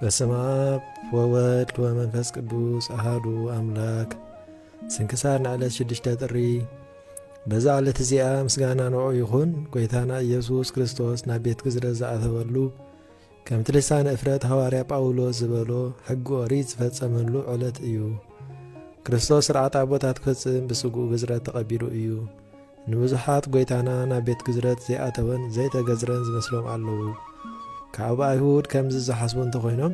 በስመ አብ ወወልድ ወመንፈስ ቅዱስ አሐዱ አምላክ። ስንክሳር ንዕለት 6 ጥሪ። በዛ ዕለት እዚኣ ምስጋና ንዑ ይኹን ጎይታና ኢየሱስ ክርስቶስ ናብ ቤት ግዝረት ዝኣተወሉ ከምቲ ልሳነ እፍረት ሐዋርያ ጳውሎስ ዝበሎ ሕጊ ኦሪት ዝፈጸመሉ ዕለት እዩ። ክርስቶስ ስርዓት ኣቦታት ክፍጽም ብስጉእ ግዝረት ተቐቢሉ እዩ። ንብዙሓት ጎይታና ናብ ቤት ግዝረት ዘይኣተወን ዘይተገዝረን ዝመስሎም ኣለዉ። ካብ ኣይሁድ ከምዚ ዝሓስቡ እንተኾይኖም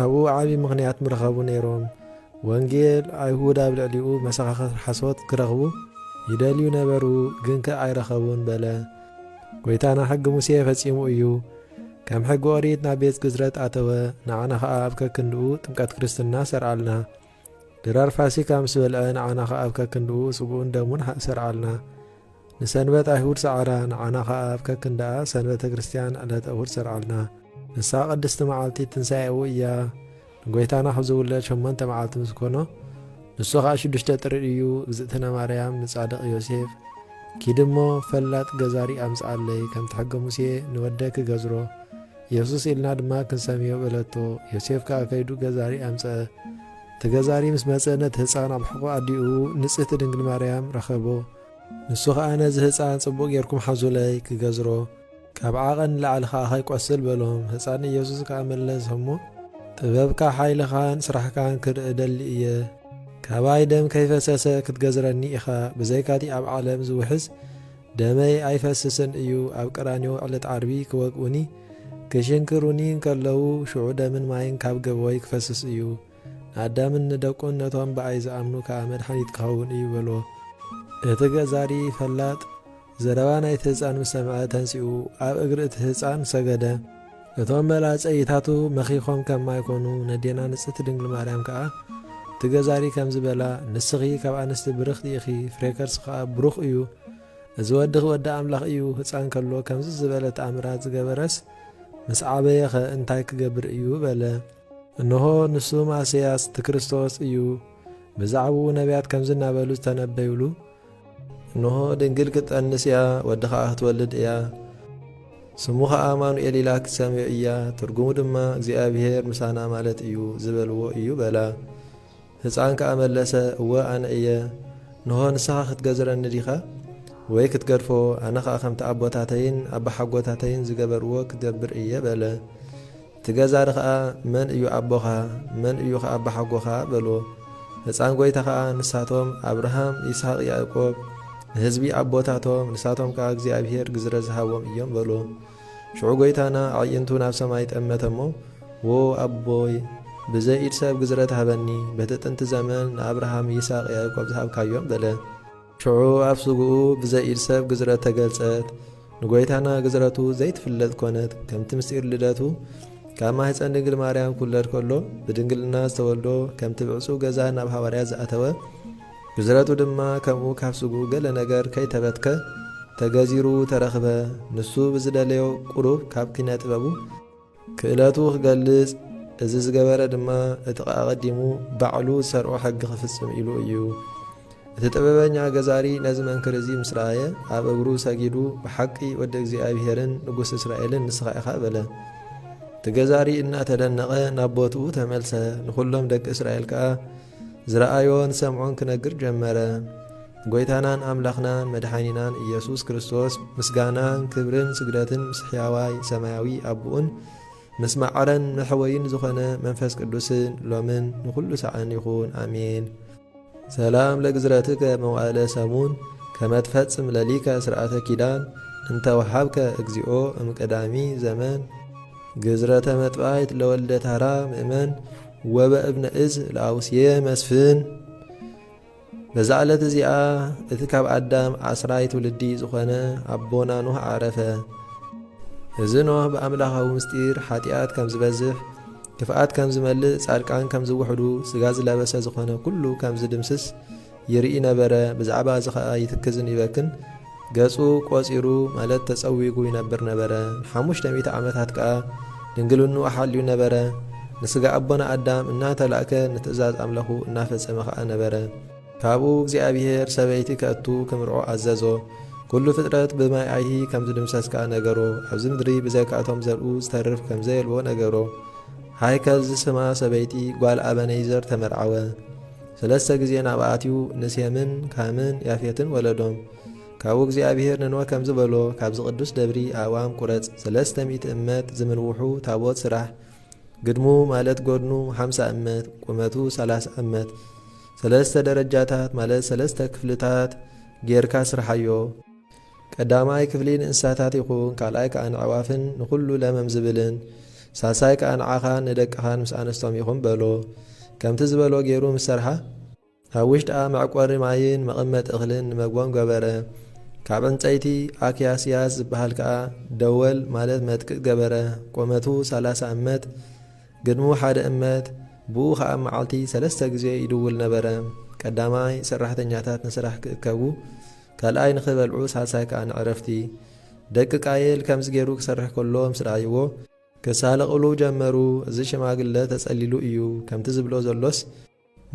ኣብኡ ዓብዪ ምኽንያት ምረኸቡ ነይሮም። ወንጌል ኣይሁድ ኣብ ልዕሊኡ መሰኻኽር ሓሶት ክረኽቡ ይደልዩ ነበሩ፣ ግን ኣይረኸቡን በለ። ጎይታና ሕጊ ሙሴ ፈጺሙ እዩ። ከም ሕጊ ኦሪት ናብ ቤት ግዝረት ኣተወ። ንዓና ኸዓ ኣብ ከክንድኡ ጥምቀት ክርስትና ሰርዓልና። ድራር ፋሲካ ምስ በልዐ ንዓና ኸዓ ኣብ ከክንድኡ ስጉኡን ደሙን ሰርዓልና። ንሰንበት ኣይሁድ ሰዓራ፣ ንዓና ኸዓ ኣብ ከክንድኣ ሰንበተ ክርስቲያን ዕለት እሁድ ሰርዓልና። ንሳ ቅድስቲ መዓልቲ ትንሣኤኡ እያ። ንጎይታና ክዝውለድ 8 መዓልቲ ምስ ኮኖ ንሱ ኸዓ 6 ጥሪ እዩ። እግዝእትነ ማርያም ንጻድቕ ዮሴፍ ኪድሞ ፈላጥ ገዛሪ ኣምፅኣለይ ከምቲ ሕጊ ሙሴ ንወደ ክገዝሮ ኢየሱስ ኢልና ድማ ክንሰምዮ በለቶ። ዮሴፍ ከዓ ከይዱ ገዛሪ ኣምፀአ። እቲ ገዛሪ ምስ መፀ ነቲ ህፃን ኣብ ሕቖ ኣዲኡ ንጽህቲ ድንግል ማርያም ረኸቦ። ንሱ ኸዓ ነዚ ህፃን ጽቡቕ ጌርኩም ሓዙለይ ክገዝሮ፣ ካብ ዓቐን ንላዕሊ ኸዓ ኸይቈስል በሎም። ህፃን ኢየሱስ ከዓ መለስ እሞ ጥበብካ ሓይልኻን ስራሕካን ክርኢ ደሊ እየ። ካባይ ደም ከይፈሰሰ ክትገዝረኒ ኢኻ፣ ብዘይካቲ ኣብ ዓለም ዝውሕዝ ደመይ ኣይፈስስን እዩ። ኣብ ቀራንዮ ዕለት ዓርቢ ክወግኡኒ ክሽንክሩኒ እንከለዉ ሽዑ ደምን ማይን ካብ ገበወይ ክፈስስ እዩ። ንኣዳምን ንደቁን ነቶም ብኣይ ዝኣምኑ ከዓ መድሓኒት ክኸውን እዩ በሎ። እቲ ገዛሪ ፈላጥ ዘረባ ናይቲ ህፃን ምስ ሰምዐ ተንሲኡ ኣብ እግሪ እቲ ህፃን ሰገደ። እቶም መላፀይታቱ መኺኾም ከማይኮኑ ነዴና ንጽህቲ ድንግል ማርያም ከዓ እቲ ገዛሪ ከም ዝበላ ንስኺ ካብ ኣንስቲ ብርኽቲ ኢኺ፣ ፍሬከርስ ከዓ ብሩኽ እዩ። እዚ ወዲ ኽወዲ ኣምላኽ እዩ። ህፃን ከሎ ከምዚ ዝበለ ተኣምራት ዝገበረስ ምስ ዓበየኸ እንታይ ክገብር እዩ በለ። እንሆ ንሱ ማስያስ እቲ ክርስቶስ እዩ። ብዛዕባኡ ነቢያት ከምዚ እናበሉ ዝተነበዩሉ እንሆ ድንግል ክትጠንስ እያ፣ ወዲ ኸዓ ክትወልድ እያ፣ ስሙ ኸዓ ኣማኑኤል ኢላ ክትሰምዮ እያ፣ ትርጉሙ ድማ እግዚኣብሔር ምሳና ማለት እዩ ዝበልዎ እዩ በላ። ህፃን ከዓ መለሰ እወ ኣነ እየ። ንሆ ንስኻ ክትገዝረኒ ዲኻ ወይ ክትገድፎ? ኣነ ኸዓ ከምቲ ኣቦታተይን ኣባሓጎታተይን ዝገበርዎ ክትገብር እየ በለ። እቲ ገዛሪ ኸዓ መን እዩ ኣቦኻ መን እዩ ኸዓ ኣባሓጎኻ በሎ። ህፃን ጎይታ ኸዓ ንሳቶም ኣብርሃም ይስሐቕ ያዕቆብ ንህዝቢ ኣቦታቶም ንሳቶም ከዓ እግዚኣብሔር ግዝረ ዝሃቦም እዮም በሎ። ሽዑ ጎይታና ኣዕይንቱ ናብ ሰማይ ጠመተ እሞ ዎ ኣቦይ ብዘይ ኢድ ሰብ ግዝረት ሃበኒ፣ በቲ ጥንቲ ዘመን ንኣብርሃም ይስሐቕ ያዕቆብ ዝሃብካዮም በለ። ሽዑ ኣብ ስጉኡ ብዘይ ኢድ ሰብ ግዝረት ተገልጸት። ንጎይታና ግዝረቱ ዘይትፍለጥ ኮነት። ከምቲ ምስጢር ልደቱ ካብ ማህፀን ድንግል ማርያም ክውለድ ከሎ ብድንግልና ዝተወልዶ ከምቲ ብዕፁብ ገዛ ናብ ሐዋርያት ዝኣተወ ግዝረቱ ድማ ከምኡ ካብ ስጉኡ ገለ ነገር ከይተበትከ ተገዚሩ ተረኽበ። ንሱ ብዝደለዮ ቁሩብ ካብ ኪነ ጥበቡ ክእለቱ ክገልጽ፣ እዚ ዝገበረ ድማ እቲ ቐ ቐዲሙ ባዕሉ ዝሰርዖ ሕጊ ክፍጽም ኢሉ እዩ። እቲ ጥበበኛ ገዛሪ ነዚ መንክር እዚ ምስ ረኣየ ኣብ እግሩ ሰጊዱ ብሓቂ ወዲ እግዚኣብሔርን ንጉስ እስራኤልን ንስኻ ኢኻ በለ። እቲ ገዛሪ እናተደነቐ ናብ ቦትኡ ተመልሰ። ንኹሎም ደቂ እስራኤል ከዓ ዝረኣዮን ሰምዖን ክነግር ጀመረ። ጎይታናን ኣምላኽናን መድሓኒናን ኢየሱስ ክርስቶስ ምስጋናን ክብርን ስግደትን ምስ ሕያዋይ ሰማያዊ ኣቦኡን ምስ ማዕረን መሕወይን ዝኾነ መንፈስ ቅዱስን ሎምን ንኹሉ ሰዓን ይኹን ኣሜን። ሰላም ለግዝረትከ መዋእለ ሰሙን ከመ ትፈጽም ለሊከ ስርዓተ ኪዳን እንተወሃብከ እግዚኦ እምቀዳሚ ዘመን ግዝረተ መጥባይት ለወልደ ታራ ምእመን ወበእብነ እዝ ለአውስየ መስፍን። በዛ ዕለት እዚኣ እቲ ካብ ኣዳም 10 ትውልዲ ዝኾነ ኣቦና ኖህ ዓረፈ። እዚ ኖህ ብኣምላኻዊ ምስጢር ሓጢኣት ከም ዝበዝሕ ክፍኣት ከም ዝመልእ ጻድቃን ከም ዝውሕዱ ስጋ ዝለበሰ ዝኾነ ኩሉ ከም ዝድምስስ ይርኢ ነበረ። ብዛዕባ እዚ ኸዓ ይትክዝን ይበክን ገጹ ቆፂሩ ማለት ተጸዊጉ ይነብር ነበረ። 500 ዓመታት ከዓ ድንግልኑ ሓልዩ ነበረ። ንስጋ ኣቦና ኣዳም እናተላእከ ንትእዛዝ ኣምለኹ እናፈጸመ ኸዓ ነበረ። ካብኡ እግዚኣብሔር ሰበይቲ ከእቱ ክምርዖ ኣዘዞ። ኩሉ ፍጥረት ብማይ ኣይሂ ከም ዝድምሰስ ከዓ ነገሮ። ኣብዚ ምድሪ ብዘይካእቶም ዘልኡ ዝተርፍ ከም ዘየልዎ ነገሮ። ሃይከል ዝስማ ሰበይቲ ጓል አበነይዘር ተመርዓወ። 3 ግዜ ናብኣትዩ ንሴምን ካምን ያፌትን ወለዶም። ካብኡ እግዚኣብሔር ንኖህ ከም ዝበሎ ካብዚ ቅዱስ ደብሪ ኣእዋም ቁረጽ 300 እመት ዝምንውሑ ታቦት ስራሕ። ግድሙ ማለት ጎድኑ 50 እመት ቁመቱ 30 እመት 3 ደረጃታት ማለት 3 ክፍልታት ጌርካ ስርሓዮ። ቀዳማይ ክፍሊ ንእንስሳታት ይኹን፣ ካልኣይ ከዓ ንዕዋፍን ንኹሉ ለመም ዝብልን፣ ሳሳይ ከዓ ንዓኻን ንደቅኻን ምስ ኣነስቶም ይኹን በሎ። ከምቲ ዝበሎ ገይሩ ምስ ሰርሓ ኣብ ውሽጣ መዕቆሪ ማይን መቐመጢ እኽልን ንመግቦም ገበረ። ካብ ዕንፀይቲ ኣክያስያስ ዝበሃል ከዓ ደወል ማለት መጥቅዕ ገበረ። ቁመቱ 30 እመት ግድሙ 1 እመት ብኡ ከዓ መዓልቲ 3 ግዜ ይድውል ነበረ። ቀዳማይ ሰራሕተኛታት ንስራሕ ክእከቡ፣ ካልኣይ ንኽበልዑ፣ ሳልሳይ ከዓ ንዕረፍቲ። ደቂ ቃየል ከምዚ ገይሩ ክሰርሕ ከሎ ምስ ረኣይዎ ክሳለቕሉ ጀመሩ። እዚ ሽማግለ ተጸሊሉ እዩ ከምቲ ዝብሎ ዘሎስ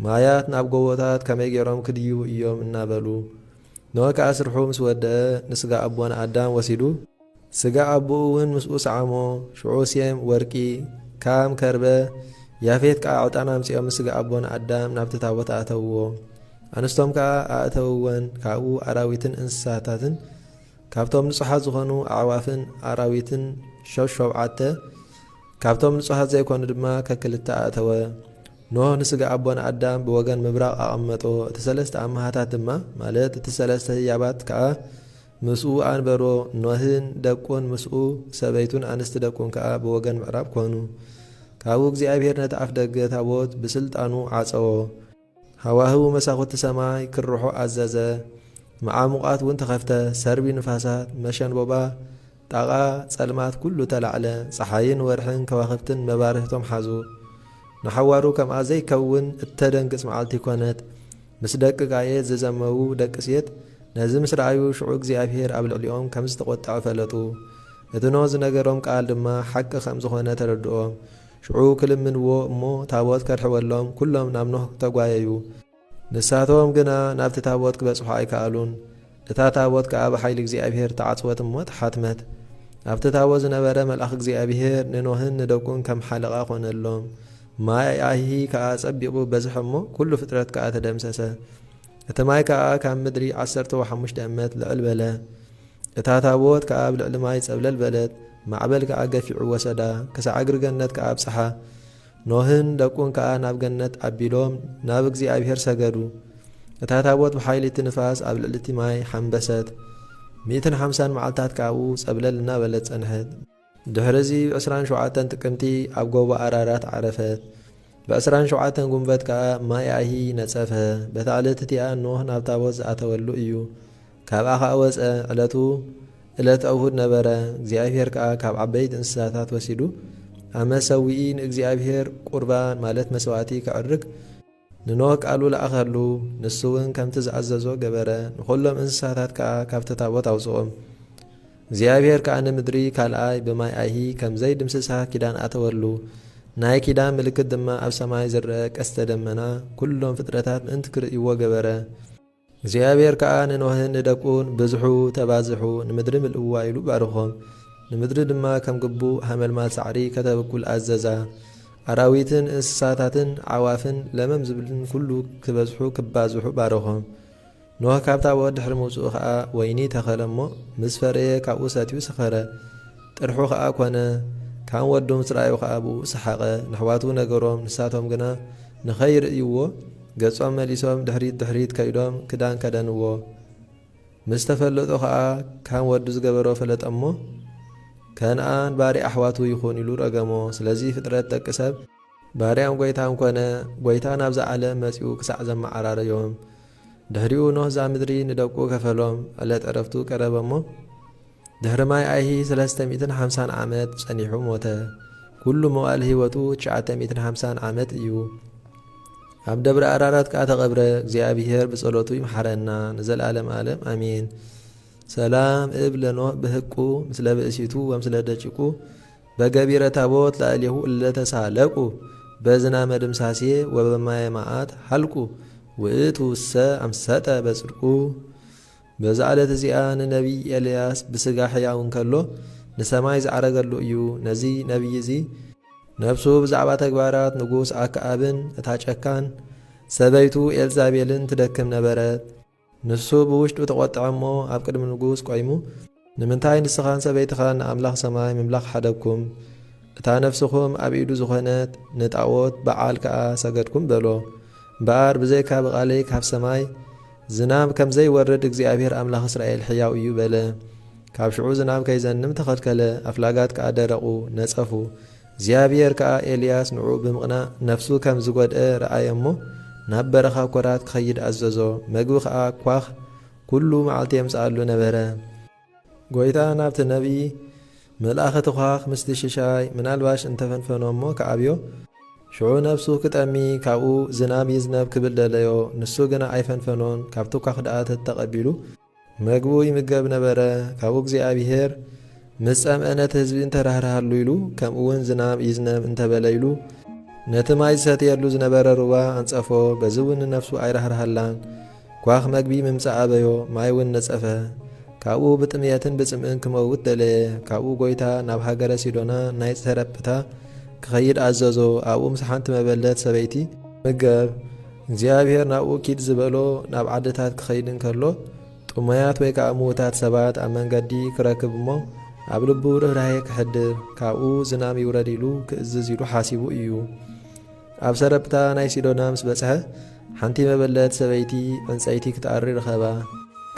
ማያት ናብ ጎቦታት ከመይ ገይሮም ክድዩ እዮም እናበሉ። ኖህ ከዓ ስርሑ ምስ ወድአ ንስጋ ኣቦና ኣዳም ወሲዱ ስጋ ኣቦኡ እውን ምስኡ ሰዓሞ። ሽዑ ሴም ወርቂ፣ ካም ከርበ፣ ያፌት ከዓ ዕጣን ኣምፂኦም ስጋ ኣቦና ኣዳም ናብቲ ታቦት ኣእተውዎ። ኣንስቶም ከዓ ኣእተውወን። ካብኡ ኣራዊትን እንስሳታትን ካብቶም ንጹሓት ዝኾኑ ኣዕዋፍን ኣራዊትን 7 ካብቶም ንጹሓት ዘይኮኑ ድማ ከክልተ ኣእተወ። ኖህ ንስጋ ኣቦና ኣዳም ብወገን ምብራቕ ኣቐመጦ። እቲ 3 ኣማሃታት ድማ ማለት እቲ 3 ህያባት ከዓ ምስኡ ኣንበሮ። ኖህን ደቁን ምስኡ ሰበይቱን ኣንስቲ ደቁን ከዓ ብወገን ምዕራብ ኮኑ። ካብኡ እግዚኣብሔር ነቲ ኣፍ ደገ ታቦት ብስልጣኑ ዓፀዎ። ሃዋህው መሳኹቲ ሰማይ ክርሖ ኣዘዘ። መዓሙቓት እውን ተኸፍተ። ሰርቢ ንፋሳት፣ መሸንቦባ፣ ጣቓ፣ ጸልማት ኩሉ ተላዕለ። ፀሓይን ወርሕን ከዋኽብትን መባርህቶም ሓዙ። ንሓዋሩ ከምኣ ዘይከውን እተደንግጽ መዓልቲ ኮነት። ምስ ደቂ ቃየት ዝዘመዉ ደቂ ሴት ነዚ ምስ ረኣዩ ሽዑ እግዚኣብሔር ኣብ ልዕሊኦም ከም ዝተቖጣዑ ፈለጡ። እቲ ኖህ ዝነገሮም ቃል ድማ ሓቂ ከም ዝኾነ ተረድኦም። ሽዑ ክልምንዎ እሞ ታቦት ከርሕወሎም ኩሎም ናብ ኖህ ተጓየዩ። ንሳቶም ግና ናብቲ ታቦት ክበጽሑ ኣይከኣሉን። እታ ታቦት ከዓ ብሓይሊ እግዚኣብሔር ተዓጽወት እሞ ተሓትመት። ኣብቲ ታቦት ዝነበረ መልኣኽ እግዚኣብሔር ንኖህን ንደቁን ከም ሓለቓ ኾነሎም። ማይ ኣይሂ ከዓ ጸቢቑ በዝሕ እሞ ኩሉ ፍጥረት ከዓ ተደምሰሰ። እቲ ማይ ከዓ ካብ ምድሪ 15 እመት ልዕል በለ። እታ ታቦት ከዓ ኣብ ልዕሊ ማይ ጸብለል በለት። ማዕበል ከዓ ገፊዑ ወሰዳ፣ ክሳዕ እግሪ ገነት ከዓ ኣብጽሓ። ኖህን ደቁን ከዓ ናብ ገነት ኣቢሎም ናብ እግዚኣብሔር ሰገዱ። እታ ታቦት ብሓይሊ እቲ ንፋስ ኣብ ልዕሊ እቲ ማይ ሓንበሰት። 150 መዓልታት ካብኡ ጸብለል እናበለት ጸንሐት። ድሕሪዚ 27 ጥቅምቲ ኣብ ጎቦ ኣራራት ዓረፈት። ብ27 ጉንበት ከዓ ማይ ኣይሂ ነጸፈ። በታ ዕለት እቲኣ ኖህ ናብ ታቦት ዝኣተወሉ እዩ። ካብኣ ከዓ ወፀ። ዕለቱ ዕለት እሁድ ነበረ። እግዚኣብሔር ከዓ ካብ ዓበይቲ እንስሳታት ወሲዱ ኣብ መሰዊኢ ንእግዚኣብሔር ቁርባን ማለት መስዋዕቲ ከዕርግ ንኖህ ቃሉ ለኣኸሉ። ንሱ እውን ከምቲ ዝኣዘዞ ገበረ። ንኹሎም እንስሳታት ከዓ ካብቲ ታቦት ኣውፅኦም። እግዚኣብሔር ከዓ ንምድሪ ካልኣይ ብማይ ኣይሂ ከም ዘይድምስሳ ኪዳን ኣተወሉ። ናይ ኪዳን ምልክት ድማ ኣብ ሰማይ ዝርአ ቀስተ ደመና ኩሎም ፍጥረታት ምእንቲ ክርእይዎ ገበረ። እግዚኣብሔር ከዓ ንኖህን ንደቁን ብዝሑ ተባዝሑ ንምድሪ ምልእዋ ኢሉ ባርኾም። ንምድሪ ድማ ከም ግቡእ ሃመልማል ሳዕሪ ከተበኩል ኣዘዛ። ኣራዊትን እንስሳታትን ዓዋፍን ለመም ዝብልን ኩሉ ክበዝሑ ክባዝሑ ባረኾም። ኖህ ካብ ታቦት ድሕሪ ምውፅኡ ከዓ ወይኒ ተኸለ እሞ ምስ ፈረየ ካብኡ ሰትዩ ሰኸረ። ጥርሑ ከዓ ኮነ። ካብ ወዱ ምስ ረኣዩ ከዓ ብኡ ሰሓቐ። ንኣሕዋቱ ነገሮም፣ ንሳቶም ግና ንኸይርእይዎ ገጾም መሊሶም ድሕሪት ከይዶም ክዳን ከደንዎ። ምስ ተፈለጦ ከዓ ካብ ወዱ ዝገበሮ ፈለጠ እሞ ከነኣን ባሪ ኣሕዋቱ ይኹን ኢሉ ረገሞ። ስለዚ ፍጥረት ደቂ ሰብ ባርያም ጐይታም ኮነ። ጐይታ ናብዛ ዓለም መጺኡ ክሳዕ ዘመዓራረዮም። ድሕሪኡ ኖህ ዛ ምድሪ ንደቁ ከፈሎም። ዕለት ዕረፍቱ ቀረበ እሞ ድሕሪ ማይ ኣይሂ 350 ዓመት ጸኒሑ ሞተ። ኩሉ መዋእለ ህይወቱ 950 ዓመት እዩ። ኣብ ደብረ ኣራራት ከዓ ተቐብረ። እግዚኣብሔር ብጸሎቱ ይምሓረና ንዘለዓለም ዓለም ኣሚን። ሰላም እብ ለኖህ ብህቁ ምስለ ብእሲቱ ወምስለ ደጭቁ በገቢረ ታቦት ላዕሌሁ እለተሳለቁ በዝናመ ድምሳሴ ወበማየ መዓት ሃልቁ ውእቱ ውሰ ኣምሰጠ በጽድቁ። በዛ ዕለት እዚኣ ንነቢይ ኤልያስ ብስጋ ሕያው እንከሎ ንሰማይ ዝዓረገሉ እዩ። ነዚ ነቢይ እዚ ነፍሱ ብዛዕባ ተግባራት ንጉሥ ኣክዓብን እታ ጨካን ሰበይቱ ኤልዛቤልን ትደክም ነበረት። ንሱ ብውሽጡ ተቖጥዐ እሞ ኣብ ቅድሚ ንጉሥ ቆይሙ ንምንታይ ንስኻን ሰበይትኻን ንኣምላኽ ሰማይ ምምላኽ ሓደግኩም? እታ ነፍስኹም ኣብ ኢዱ ዝኾነት ንጣዖት በዓል ከኣ ሰገድኩም በሎ። እምበኣር ብዘይካ ብቓለይ ካብ ሰማይ ዝናብ ከም ዘይወርድ እግዚኣብሔር ኣምላኽ እስራኤል ሕያው እዩ በለ። ካብ ሽዑ ዝናብ ከይዘንም ተኸልከለ። ኣፍላጋት ከኣ ደረቑ ነጸፉ። እግዚኣብሔር ከኣ ኤልያስ ንዑ ብምቕናእ ነፍሱ ከም ዝጐድአ ረኣየ እሞ ናብ በረኻ ኮራት ክኸይድ ኣዘዞ። መግቢ ከኣ ኳኽ ኩሉ መዓልቲ የምጽኣሉ ነበረ። ጐይታ ናብቲ ነቢይ መልኣኸ ትኳኽ ምስቲ ሽሻይ ምናልባሽ እንተፈንፈኖ እሞ ከዓብዮ ሽዑ ነፍሱ ክጠሚ ካብኡ ዝናብ ይዝነብ ክብል ደለዮ። ንሱ ግና ኣይፈንፈኖን። ካብቲ ኳኽ ደኣ ተተቐቢሉ መግቡ ይምገብ ነበረ። ካብኡ እግዚኣብሔር ምስ ጸምአ ነቲ ህዝቢ እንተራህርሃሉ ኢሉ ከምኡውን ዝናብ ይዝነብ እንተበለ ኢሉ ነቲ ማይ ዝሰትየሉ ዝነበረ ሩባ ኣንጸፎ። በዚ እውን ነፍሱ ኣይራህርሃላን። ኳኽ መግቢ ምምጻእ ኣበዮ፣ ማይ እውን ነጸፈ። ካብኡ ብጥምየትን ብጽምእን ክመውት ደለየ። ካብኡ ጐይታ ናብ ሃገረ ሲዶና ናይ ሰረጵታ ክኸይድ ኣዘዞ። ኣብኡ ምስ ሓንቲ መበለት ሰበይቲ ምገብ። እግዚኣብሔር ናብኡ ኪድ ዝበሎ ናብ ዓድታት ክኸይድ እንከሎ ጥሙያት ወይ ከዓ ምዉታት ሰባት ኣብ መንገዲ ክረክብ እሞ ኣብ ልቡ ርህራሄ ክሕድር ካብኡ ዝናብ ይውረድ ኢሉ ክእዝዝ ኢሉ ሓሲቡ እዩ። ኣብ ሰረጵታ ናይ ሲዶና ምስ በጽሐ ሓንቲ መበለት ሰበይቲ ዕንፀይቲ ክትኣሪ ረኸባ።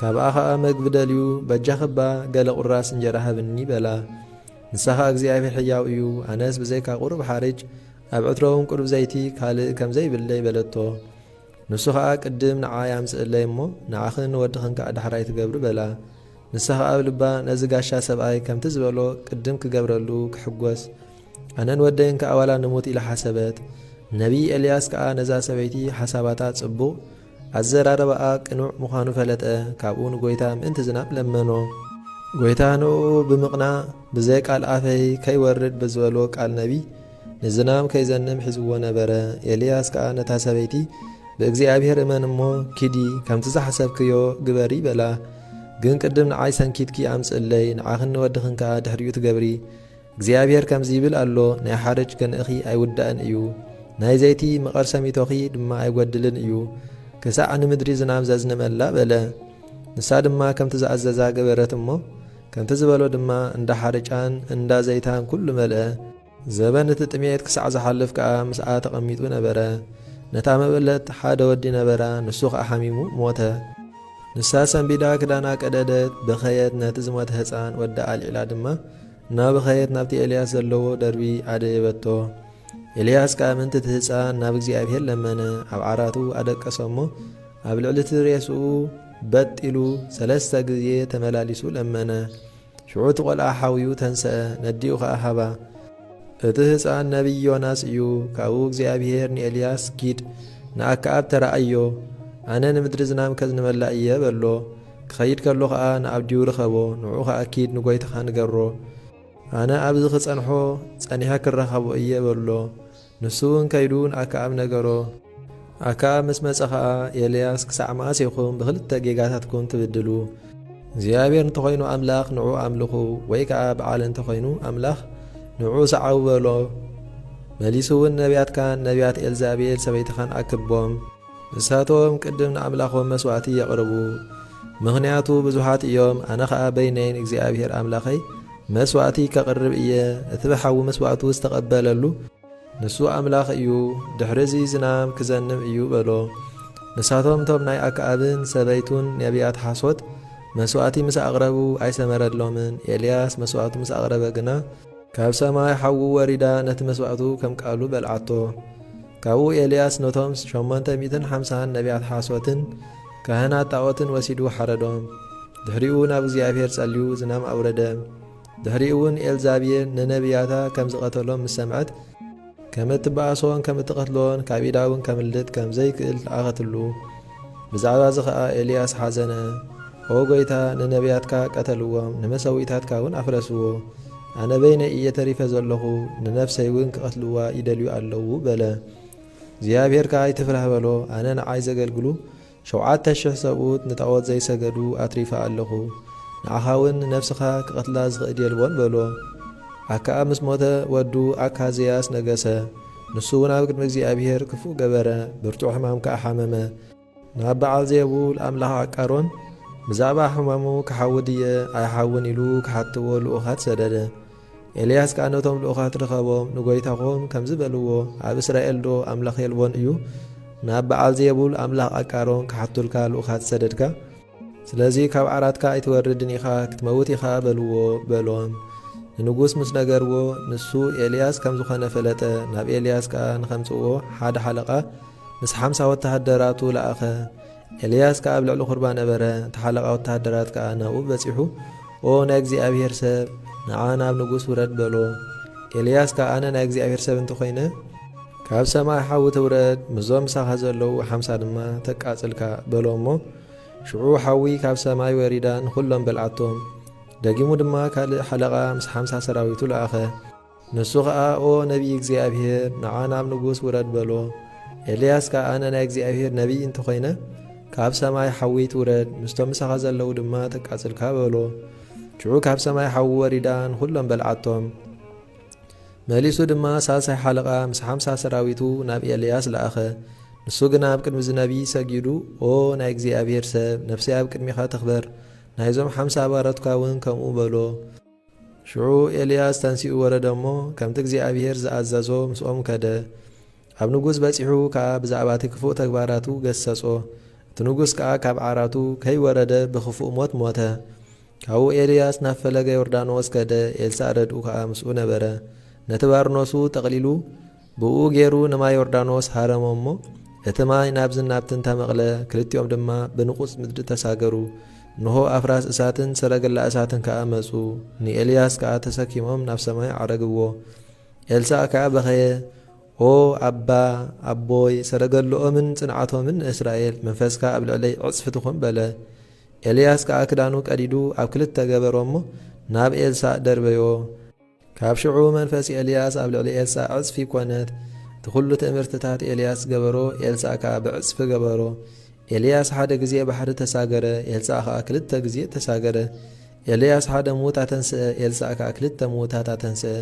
ካብኣ ኸዓ መግቢ ደልዩ በጃኽባ ገለ ቁራስ እንጀራ ሃብኒ በላ። ንሳኻ እግዚኣብሔር ሕያው እዩ፣ ኣነስ ብዘይካ ቁርብ ሓርጭ ኣብ ዕትሮውን ቁርብ ዘይቲ ካልእ ከም ዘይብለይ በለቶ። ንሱ ኸዓ ቅድም ንዓ ያምጽእለይ እሞ ንዓኽን ወድኽን ከዓ ዳሕራይ ትገብሪ በላ። ንሳ ኸዓ ኣብ ልባ ነዚ ጋሻ ሰብኣይ ከምቲ ዝበሎ ቅድም ክገብረሉ ክሕጐስ ኣነን ወደይን ከዓ ዋላ ንሙት ኢላ ሓሰበት። ነቢይ ኤልያስ ከዓ ነዛ ሰበይቲ ሓሳባታ ጽቡቕ ኣዘራረባኣ ቅኑዕ ምዃኑ ፈለጠ። ካብኡ ንጐይታ ምእንቲ ዝናብ ለመኖ። ጐይታ ንኡ ብምቕናእ ብዘይ ቃል ኣፈይ ከይወርድ ብዝበሎ ቃል ነቢይ ንዝናብ ከይዘንም ሒዝዎ ነበረ። ኤልያስ ከዓ ነታ ሰበይቲ ብእግዚኣብሔር እመን እሞ ኪዲ ከምቲ ዝሓሰብክዮ ግበሪ በላ። ግን ቅድም ንዓይ ሰንኪትኪ ኣምጽእለይ ንዓኽን ወድኽን ከዓ ድሕሪኡ ትገብሪ። እግዚኣብሔር ከምዚ ይብል ኣሎ፣ ናይ ሓርጭ ገንእኺ ኣይውዳእን እዩ፣ ናይ ዘይቲ መቐርሰሚቶኺ ድማ ኣይጐድልን እዩ፣ ክሳዕ ንምድሪ ዝናብ ዘዝንመላ በለ። ንሳ ድማ ከምቲ ዝኣዘዛ ገበረት እሞ ከምቲ ዝበሎ ድማ እንዳ ሓርጫን እንዳ ዘይታን ኩሉ መልአ። ዘበን እቲ ጥሜት ክሳዕ ዝሓልፍ ከዓ ምስኣ ተቐሚጡ ነበረ። ነታ መበለት ሓደ ወዲ ነበራ፣ ንሱ ከዓ ሓሚሙ ሞተ። ንሳ ሰንቢዳ ክዳና ቀደደት። በኸየት ነቲ ዝሞተ ህፃን ወዳ ኣልዒላ ድማ ናብ በኸየት ናብቲ ኤልያስ ዘለዎ ደርቢ ኣደየበቶ። ኤልያስ ከዓ ምንቲ እቲ ህፃን ናብ እግዚኣብሔር ለመነ። ኣብ ዓራቱ ኣደቀሶ እሞ ኣብ ልዕሊ እቲ ርእስኡ በጢሉ 3 ግዜ ተመላሊሱ ለመነ። ሽዑ እቲ ቈልዓ ሓዊኡ ተንስአ፣ ነዲኡ ከዓ ሃባ። እቲ ህፃን ነቢይ ዮናስ እዩ። ካብኡ እግዚኣብሔር ንኤልያስ ኪድ ንኣክዓብ ተረኣዮ፣ ኣነ ንምድሪ ዝናብ ከዝንመላእ እየ በሎ። ክኸይድ ከሎ ኸዓ ንኣብዲኡ ርከቦ። ንዑ ኸዓ ኪድ ንጐይትኻ ንገሮ፣ ኣነ ኣብዚ ክጸንሖ ጸኒሐ ክረኸቦ እየ በሎ። ንሱ እውን ከይዱ ንኣክዓብ ነገሮ። ኣክዓብ ምስ መጸ ኸዓ ኤልያስ ክሳዕ መዓስ ኢኹም ብኽልተ ጌጋታትኩም ትብድሉ? እግዚኣብሔር እንተኾይኑ ኣምላኽ ንዑ ኣምልኹ፣ ወይ ከዓ በዓል እንተኾይኑ ኣምላኽ ንዑ ሰዓቡ በሎ። መሊሱ እውን ነቢያትካን ነቢያት ኤልዛቤል ሰበይትኻን ኣክቦም፣ ንሳቶም ቅድም ንኣምላኾም መስዋዕቲ የቕርቡ። ምኽንያቱ ብዙሓት እዮም። ኣነ ኸዓ በይነይን እግዚኣብሔር ኣምላኸይ መስዋዕቲ ከቕርብ እየ። እቲ ብሓዊ መስዋዕቱ ዝተቐበለሉ ንሱ ኣምላኽ እዩ፣ ድሕሪዚ ዝናብ ክዘንም እዩ በሎ። ንሳቶም እቶም ናይ ኣክዓብን ሰበይቱን ነቢያት ሓሶት መስዋዕቲ ምስ ኣቕረቡ ኣይሰመረሎምን። ኤልያስ መስዋዕቱ ምስ ኣቕረበ ግና ካብ ሰማይ ሓዊ ወሪዳ ነቲ መስዋዕቱ ከም ቃሉ በልዓቶ። ካብኡ ኤልያስ ነቶም 850 ነቢያት ሓሶትን ካህናት ጣዖትን ወሲዱ ሓረዶም። ድሕሪኡ ናብ እግዚኣብሔር ጸልዩ ዝናብ ኣውረደ። ድሕሪኡ እውን ኤልዛቤል ንነቢያታ ከም ዝቐተሎም ምስ ሰምዐት ከም እትበኣሶን ከም እትቐትሎን ካብ ኢዳ እውን ከምልጥ ከም ዘይክእል ተኣኸትሉ። ብዛዕባ እዚ ኸዓ ኤልያስ ሓዘነ። ኦ ጐይታ ንነቢያትካ ቀተልዎም፣ ንመሰዊታትካ እውን ኣፍረስዎ። ኣነ በይነይ እየ ተሪፈ ዘለኹ፣ ንነፍሰይ እውን ክቐትልዋ ይደልዩ ኣለዉ በለ። እግዚኣብሔር ከዓ ይትፍራህ በሎ። ኣነ ንዓይ ዘገልግሉ 7,000 ሰብኡት ንጣዖት ዘይሰገዱ ኣትሪፈ ኣለኹ፣ ንዓኻ እውን ነፍስኻ ክቐትላ ዝኽእድ የልቦን በሎ። ኣካኣ ምስ ሞተ ወዱ ኣካዝያስ ነገሰ። ንሱ እውን ኣብ ቅድሚ እግዚኣብሔር ክፉእ ገበረ፣ ብርቱዕ ሕማም ከዓ ሓመመ። ናብ በዓል ዘየቡል ኣምላኽ ዓቃሮን ብዛዕባ ሕማሙ ክሓውድ እየ ኣይሓውን ኢሉ ክሓትዎ ልኡኻት ሰደደ። ኤልያስ ከዓ ነቶም ልኡኻት ርከቦም ንጐይታኹም ከም ዝበልዎ ኣብ እስራኤል ዶ ኣምላኽ የልቦን እዩ? ናብ በዓል ዘየቡል ኣምላኽ ዓቃሮን ክሓቱልካ ልኡኻት ሰደድካ? ስለዚ ካብ ዓራትካ ኣይትወርድን ኢኻ ክትመውት ኢኻ በልዎ በሎም። ንንጉስ ምስ ነገርዎ ንሱ ኤልያስ ከም ዝኾነ ፈለጠ። ናብ ኤልያስ ከዓ ንኸምጽእዎ ሓደ ሓለቓ ምስ 50 ወተሃደራቱ ለኣኸ። ኤልያስ ከዓ ኣብ ልዕሊ ኹርባ ነበረ። እቲ ሓለቓ ወተሃደራት ከዓ ናብኡ በጺሑ ኦ ናይ እግዚኣብሔር ሰብ ንዓ ናብ ንጉስ ውረድ በሎ። ኤልያስ ከዓ ኣነ ናይ እግዚኣብሔር ሰብ እንተ ኾይነ ካብ ሰማይ ሓዊ ትውረድ፣ ምዞም ምሳኻ ዘለዉ 50 ድማ ተቃጽልካ በሎ እሞ ሽዑ ሓዊ ካብ ሰማይ ወሪዳ ንኹሎም በልዓቶም። ደጊሙ ድማ ካልእ ሓለቓ ምስ 50 ሰራዊቱ ለኣኸ። ንሱ ከዓ ኦ ነቢይ እግዚኣብሔር ንዓ ናብ ንጉስ ውረድ በሎ። ኤልያስ ከዓ ኣነ ናይ እግዚኣብሔር ነቢይ እንተ ኾይነ ካብ ሰማይ ሓዊ ትውረድ፣ ምስቶም ምሳኻ ዘለዉ ድማ ተቃጽልካ በሎ። ሽዑ ካብ ሰማይ ሓዊ ወሪዳ ንኹሎም በልዓቶም። መሊሱ ድማ ሳልሳይ ሓለቓ ምስ 50 ሰራዊቱ ናብ ኤልያስ ለኣኸ። ንሱ ግና ኣብ ቅድሚ ዝነቢይ ሰጊዱ ኦ ናይ እግዚኣብሔር ሰብ ነፍሰይ ኣብ ቅድሚኻ ትኽበር፣ ናይዞም 50 ኣባረትካ እውን ከምኡ በሎ። ሽዑ ኤልያስ ተንሲኡ ወረደ እሞ ከምቲ እግዚኣብሔር ዝኣዘዞ ምስኦም ከደ። ኣብ ንጉስ በጺሑ ከዓ ብዛዕባ እቲ ክፉእ ተግባራቱ ገሰጾ። እቲ ንጉስ ከዓ ካብ ዓራቱ ከይወረደ ብኽፉእ ሞት ሞተ። ካብኡ ኤልያስ ናብ ፈለገ ዮርዳኖስ ከደ። ኤልሳዕ ረድኡ ከዓ ምስኡ ነበረ። ነቲ ባርኖሱ ጠቕሊሉ ብኡ ገይሩ ንማይ ዮርዳኖስ ሃረሞ እሞ እቲ ማይ ናብዝን ናብትን ተመቕለ። ክልቲኦም ድማ ብንቑፅ ምድሪ ተሳገሩ። እንሆ ኣፍራስ እሳትን ሰረገላ እሳትን ከዓ መጹ። ንኤልያስ ከዓ ተሰኪሞም ናብ ሰማይ ዓረግዎ። ኤልሳዕ ከዓ በኸየ ኦ ኣባ ኣቦይ ሰረገሎኦምን ጽንዓቶምን ንእስራኤል መንፈስካ ኣብ ልዕለይ ዕጽፊ ትኹን በለ። ኤልያስ ከዓ ክዳኑ ቀዲዱ ኣብ ክልተ ገበሮ እሞ ናብ ኤልሳዕ ደርበዮ። ካብ ሽዑ መንፈስ ኤልያስ ኣብ ልዕሊ ኤልሳዕ ዕጽፊ ኮነት። እቲ ኹሉ ትእምርትታት ኤልያስ ገበሮ ኤልሳዕ ከዓ ብዕጽፊ ገበሮ። ኤልያስ ሓደ ግዜ ባሕሪ ተሳገረ፣ ኤልሳዕ ከዓ ክልተ ግዜ ተሳገረ። ኤልያስ ሓደ ሙት ኣተንስአ፣ ኤልሳዕ ከዓ ክልተ ሙታት ኣተንስአ።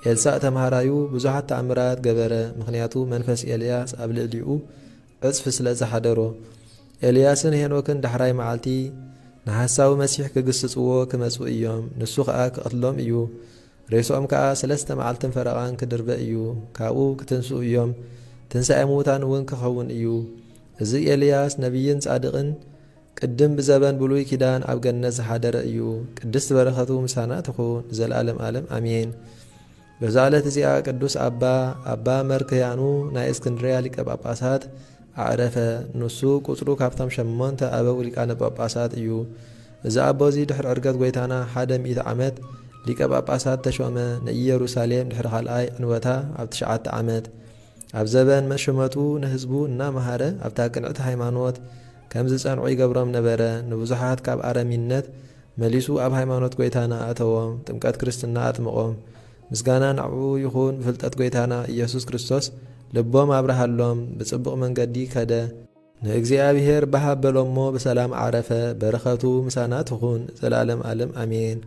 ኤልሳዕ ተምሃራዩ ብዙሓት ተኣምራት ገበረ፣ ምኽንያቱ መንፈስ ኤልያስ ኣብ ልዕሊኡ ዕጽፊ ስለ ዝሓደሮ። ኤልያስን ሄኖክን ዳሕራይ መዓልቲ ንሓሳዊ መሲሕ ክግስጽዎ ክመጹ እዮም። ንሱ ከዓ ክቕትሎም እዩ። ሬሶኦም ከዓ 3 መዓልትን ፈረቓን ክድርበ እዩ። ካብኡ ክትንስኡ እዮም። ትንሣኤ ሙታን እውን ክኸውን እዩ። እዚ ኤልያስ ነቢይን ጻድቕን ቅድም ብዘበን ብሉይ ኪዳን ኣብ ገነት ዝሓደረ እዩ። ቅድስቲ በረኸቱ ምሳና ትኹን ዘለዓለም ዓለም ኣሜን። በዛ ዕለት እዚኣ ቅዱስ ኣባ መርክያኑ ናይ እስክንድርያ ሊቀ ጳጳሳት ኣዕረፈ። ንሱ ቁጽሩ ካብቶም 8 ኣበው ሊቃነ ጳጳሳት እዩ። እዚ ኣቦ እዚ ድሕሪ ዕርገት ጐይታና 100 ዓመት ሊቀ ጳጳሳት ተሾመ። ንኢየሩሳሌም ድሕሪ ካልኣይ ዕንወታ ኣብ 9 ዓመት ኣብ ዘበን መሽመቱ ንህዝቡ እናመሃረ ኣብታ ቅንዕቲ ሃይማኖት ከም ዝጸንዑ ይገብሮም ነበረ። ንብዙሓት ካብ ኣረሚነት መሊሱ ኣብ ሃይማኖት ጐይታና ኣተዎም። ጥምቀት ክርስትና ኣጥምቖም። ምስጋና ንዕኡ ይኹን። ብፍልጠት ጐይታና ኢየሱስ ክርስቶስ ልቦም ኣብርሃሎም። ብጽቡቕ መንገዲ ከደ። ንእግዚኣብሔር ባሃበሎሞ ብሰላም ዓረፈ። በረኸቱ ምሳና ትኹን ዘለዓለም ዓለም ኣሜን።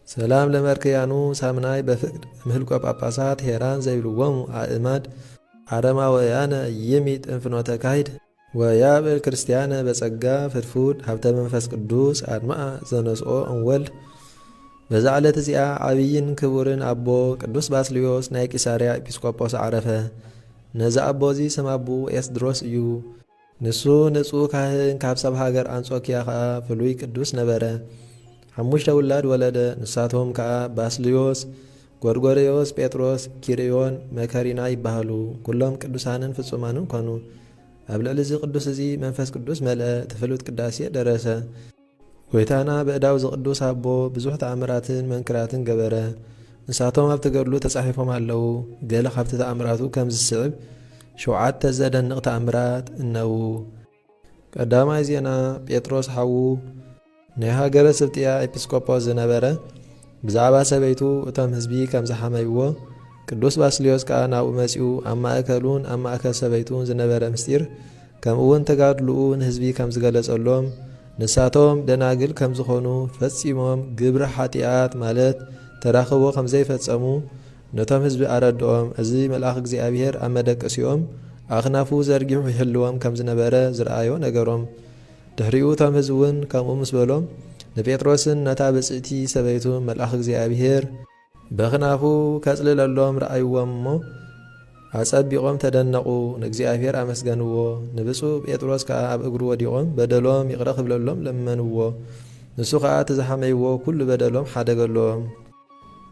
ሰላም ለመርክያኑ ሳምናይ በፍቅድ ምህልቆ ጳጳሳት ሄራን ዘይብልዎሙ ኣእማድ አረማውያነ ይሚጥ እንፍኖተ ካይድ ወያብል ክርስቲያነ በጸጋ ፍድፉድ ሃብተ መንፈስ ቅዱስ ኣድማ'a ዘነስኦ እንወልድ። በዛ ዕለት እዚኣ ዓብይን ክቡርን ኣቦ ቅዱስ ባስልዮስ ናይ ቂሳርያ ኤጲስቆጶስ ዓረፈ። ነዚ ኣቦ እዚ ስም ኣቡ ኤስድሮስ እዩ። ንሱ ንጹህ ካህን ካብ ሰብ ሃገር አንጾኪያ ከዓ ፍሉይ ቅዱስ ነበረ። 5 ውላድ ወለደ። ንሳቶም ከዓ ባስልዮስ፣ ጎርጎርዮስ፣ ጴጥሮስ፣ ኪርዮን፣ መከሪና ይበሃሉ። ኩሎም ቅዱሳንን ፍጹማንን ኮኑ። ኣብ ልዕሊ እዚ ቅዱስ እዚ መንፈስ ቅዱስ መልአ። ትፍሉጥ ቅዳሴ ደረሰ። ጐይታና ብእዳው ዝቅዱስ ኣቦ ብዙሕ ተኣምራትን መንክራትን ገበረ። ንሳቶም ኣብቲ ገድሉ ተጻሒፎም ኣለዉ። ገለ ካብቲ ተኣምራቱ ከም ዝስዕብ 7 ዘደንቕ ተኣምራት እነዉ። ቀዳማይ ዜና ጴጥሮስ ሓዉ ናይ ሃገረ ስብጥያ ኤጲስቆጶስ ዝነበረ ብዛዕባ ሰበይቱ እቶም ህዝቢ ከም ዝሓመይዎ ቅዱስ ባስልዮስ ከዓ ናብኡ መጺኡ ኣብ ማእከሉን ኣብ ማእከል ሰበይቱን ዝነበረ ምስጢር ከምኡውን ተጋድልኡ ንህዝቢ ከም ዝገለጸሎም ንሳቶም ደናግል ከም ዝኾኑ ፈጺሞም ግብሪ ሓጢኣት ማለት ተራኽቦ ከም ዘይፈጸሙ ነቶም ህዝቢ ኣረድኦም። እዚ መልኣኽ እግዚኣብሔር ኣብ መደቀሲኦም ኣኽናፉ ዘርጊሑ ይሕልዎም ከም ዝነበረ ዝረኣዮ ነገሮም። ድሕሪኡ እቶም ህዝቢ እውን ከምኡ ምስ በሎም ንጴጥሮስን ነታ ብፅእቲ ሰበይቱ መልኣኽ እግዚኣብሔር በኽናፉ ከጽልለሎም ረኣይዎም እሞ ኣጸቢቖም ተደነቑ፣ ንእግዚኣብሔር ኣመስገንዎ። ንብፁዕ ጴጥሮስ ከዓ ኣብ እግሩ ወዲቖም በደሎም ይቕረ ክብለሎም ለመንዎ። ንሱ ከዓ ተዛሓመይዎ ኩሉ በደሎም ሓደገሎም።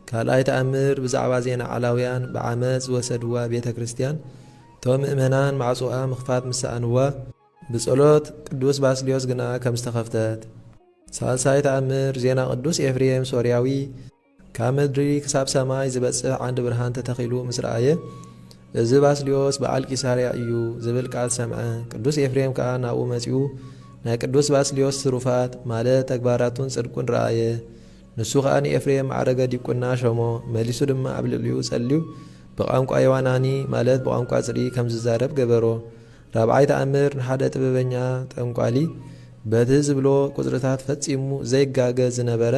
ካልኣይ ተኣምር ብዛዕባ ዜና ዓላውያን ብዓመፅ ዝወሰድዋ ቤተ ክርስቲያን እቶም ምእመናን ማዕፁኣ ምኽፋት ምሰኣንዋ ብጸሎት ቅዱስ ባስልዮስ ግና ከም ዝተኸፍተት። ሳልሳይ ተኣምር ዜና ቅዱስ ኤፍሬም ሶርያዊ ካብ ምድሪ ክሳብ ሰማይ ዝበጽሕ ዓንዲ ብርሃን ተተኺሉ ምስ ረኣየ እዚ ባስልዮስ በዓል ቂሳርያ እዩ ዝብል ቃል ሰምዐ። ቅዱስ ኤፍሬም ከዓ ናብኡ መጺኡ ናይ ቅዱስ ባስልዮስ ትሩፋት ማለት ተግባራቱን ጽድቁን ረኣየ። ንሱ ከዓ ንኤፍሬም ማዕረገ ዲቁና ሸሞ። መሊሱ ድማ ኣብ ልዕሊኡ ጸልዩ ብቋንቋ የዋናኒ ማለት ብቋንቋ ጽሪ ከም ዝዛረብ ገበሮ። ራብዓይ ተኣምር ንሓደ ጥበበኛ ጠንቋሊ በቲ ዝብሎ ቁጽርታት ፈጺሙ ዘይጋገዝ ዝነበረ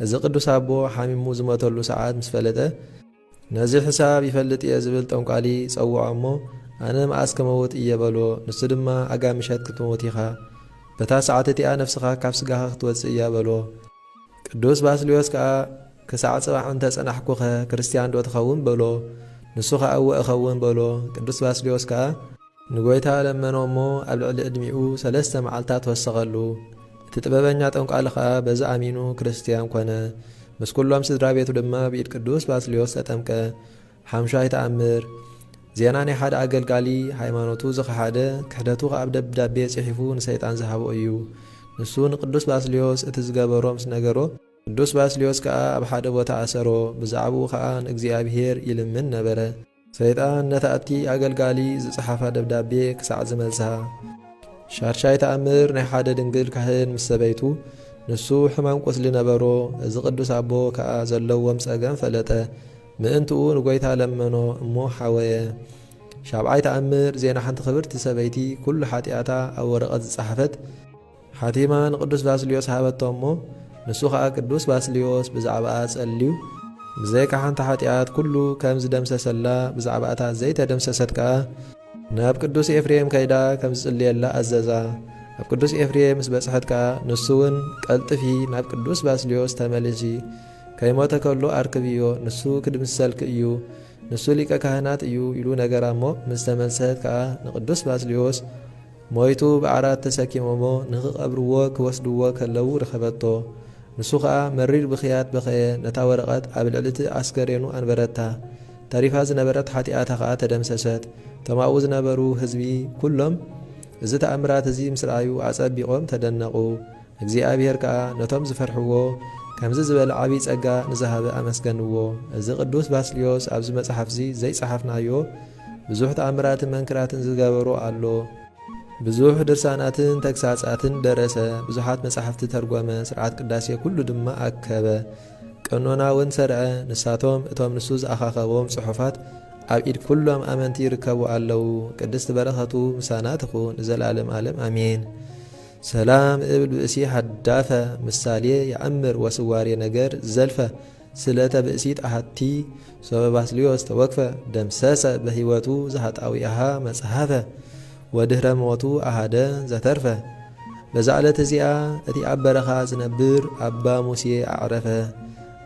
እዚ ቅዱስ ኣቦ ሓሚሙ ዝመተሉ ሰዓት ምስ ፈለጠ ነዚ ሕሳብ ይፈልጥ እየ ዝብል ጠንቋሊ ጸውዖ እሞ ኣነ መዓስ ከመውት እየ በሎ። ንሱ ድማ ኣጋምሸት ክትሞት ኢኻ፣ በታ ሰዓት እቲኣ ነፍስኻ ካብ ስጋኻ ክትወፅእ እያ በሎ። ቅዱስ ባስልዮስ ከዓ ክሳዕ ጽባሕ እንተ ጸናሕኩኸ ክርስቲያን ዶ ትኸውን በሎ። ንሱ ከዓ እወ እኸውን በሎ። ቅዱስ ባስልዮስ ከዓ ንጐይታ ለመኖ እሞ ኣብ ልዕሊ ዕድሚኡ 3 መዓልታት ወሰኸሉ። እቲ ጥበበኛ ጠንቋሊ ከዓ በዚ ኣሚኑ ክርስቲያን ኮነ። ምስ ኩሎም ስድራ ቤቱ ድማ ብኢድ ቅዱስ ባስልዮስ ተጠምቀ። ሓምሻይ ተኣምር ዜና ናይ ሓደ ኣገልጋሊ ሃይማኖቱ ዝኸሓደ ክሕደቱ ኣብ ደብዳቤ ጽሒፉ ንሰይጣን ዝሃቦ እዩ። ንሱ ንቅዱስ ባስልዮስ እቲ ዝገበሮ ምስ ነገሮ ቅዱስ ባስልዮስ ከዓ ኣብ ሓደ ቦታ ኣሰሮ። ብዛዕባኡ ከዓ ንእግዚኣብሔር ይልምን ነበረ። ሰይጣን ነታ እቲ ኣገልጋሊ ዝጽሓፋ ደብዳቤ ክሳዕ ዝመልስሃ። ሻድሻይ ተኣምር ናይ ሓደ ድንግል ካህን ምስ ሰበይቱ ንሱ ሕማም ቁስሊ ነበሮ። እዚ ቅዱስ ኣቦ ከዓ ዘለዎም ጸገም ፈለጠ። ምእንትኡ ንጐይታ ለመኖ እሞ ሓወየ። ሻብዓይ ተኣምር ዜና ሓንቲ ኽብርቲ ሰበይቲ ኩሉ ሓጢኣታ ኣብ ወረቐት ዝጸሓፈት ሓቲማ ንቅዱስ ባስልዮስ ሃበቶ እሞ ንሱ ከዓ ቅዱስ ባስልዮስ ብዛዕባኣ ጸልዩ ብዘይካ ሓንቲ ሓጢኣት ኩሉ ከም ዝደምሰሰላ ብዛዕባእታ ዘይተደምሰሰት ከዓ ናብ ቅዱስ ኤፍሬም ከይዳ ከም ዝጽልየላ ኣዘዛ። ኣብ ቅዱስ ኤፍሬም ምስ በጽሐት ከዓ ንሱ እውን ቀልጥፊ ናብ ቅዱስ ባስልዮስ ተመልሲ ከይሞተ ከሎ ኣርክብዮ ንሱ ክድምሰልክ እዩ ንሱ ሊቀ ካህናት እዩ ኢሉ ነገራ እሞ ምስ ተመልሰት ከዓ ንቅዱስ ባስልዮስ ሞይቱ ብዓራት ተሰኪሞሞ ንኽቐብርዎ ክወስድዎ ከለዉ ረኸበቶ። ንሱ ከዓ መሪር ብኽያት በኸየ። ነታ ወረቐት ኣብ ልዕሊቲ ኣስከሬኑ ኣንበረታ። ተሪፋ ዝነበረት ሓጢኣታ ከዓ ተደምሰሰት። ተማኡ ዝነበሩ ህዝቢ ኩሎም እዚ ተኣምራት እዚ ምስ ረኣዩ ኣጸቢቖም ተደነቑ። እግዚኣብሔር ከዓ ነቶም ዝፈርሕዎ ከምዚ ዝበለ ዓብዪ ጸጋ ንዝሃበ ኣመስገንዎ። እዚ ቅዱስ ባስልዮስ ኣብዚ መጽሓፍ እዚ ዘይጸሓፍናዮ ብዙሕ ተኣምራትን መንክራትን ዝገበሮ ኣሎ። ብዙሕ ድርሳናትን ተግሳጻትን ደረሰ። ብዙሓት መጻሕፍቲ ተርጎመ። ስርዓት ቅዳሴ ኩሉ ድማ ኣከበ። ቀኖና እውን ሰርዐ። ንሳቶም እቶም ንሱ ዝኣኻኸቦም ጽሑፋት ኣብ ኢድ ኩሎም ኣመንቲ ይርከቡ ኣለዉ። ቅድስቲ በረኸቱ ምሳና ትኹን ንዘላለም ዓለም ኣሜን። ሰላም እብል ብእሲ ሓዳፈ ምሳሌ የአምር ወስዋሬ ነገር ዘልፈ ስለተ ብእሲት ኣሃቲ ሶበ ባስልዮስ ተወክፈ ደምሰሰ በህይወቱ ዝሃጣዊኣሃ መጽሓፈ ወድህረ ሞቱ ኣሃደ ዘተርፈ። በዛ ዕለት እዚኣ እቲ ኣብ በረኻ ዝነብር ኣባ ሙሴ ኣዕረፈ።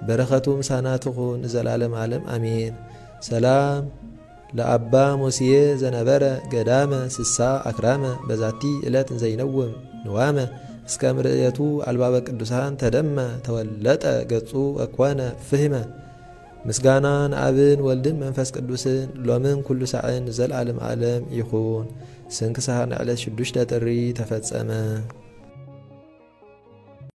በረኸቱ ምሳና ትኹን ንዘላለም ዓለም ኣሜን። ሰላም ለኣባ ሙሴ ዘነበረ ገዳመ ስሳ ኣክራመ በዛቲ ዕለት እንዘይነውም ንዋመ እስከ ምርእየቱ ኣልባበ ቅዱሳን ተደመ ተወለጠ ገጹ እኮነ ፍህመ። ምስጋና ንኣብን ወልድን መንፈስ ቅዱስን ሎምን ኩሉ ሳዕን ዘለዓለም ዓለም ይኹን። ስንክሳር ንዕለት 6 ጥሪ ተፈጸመ።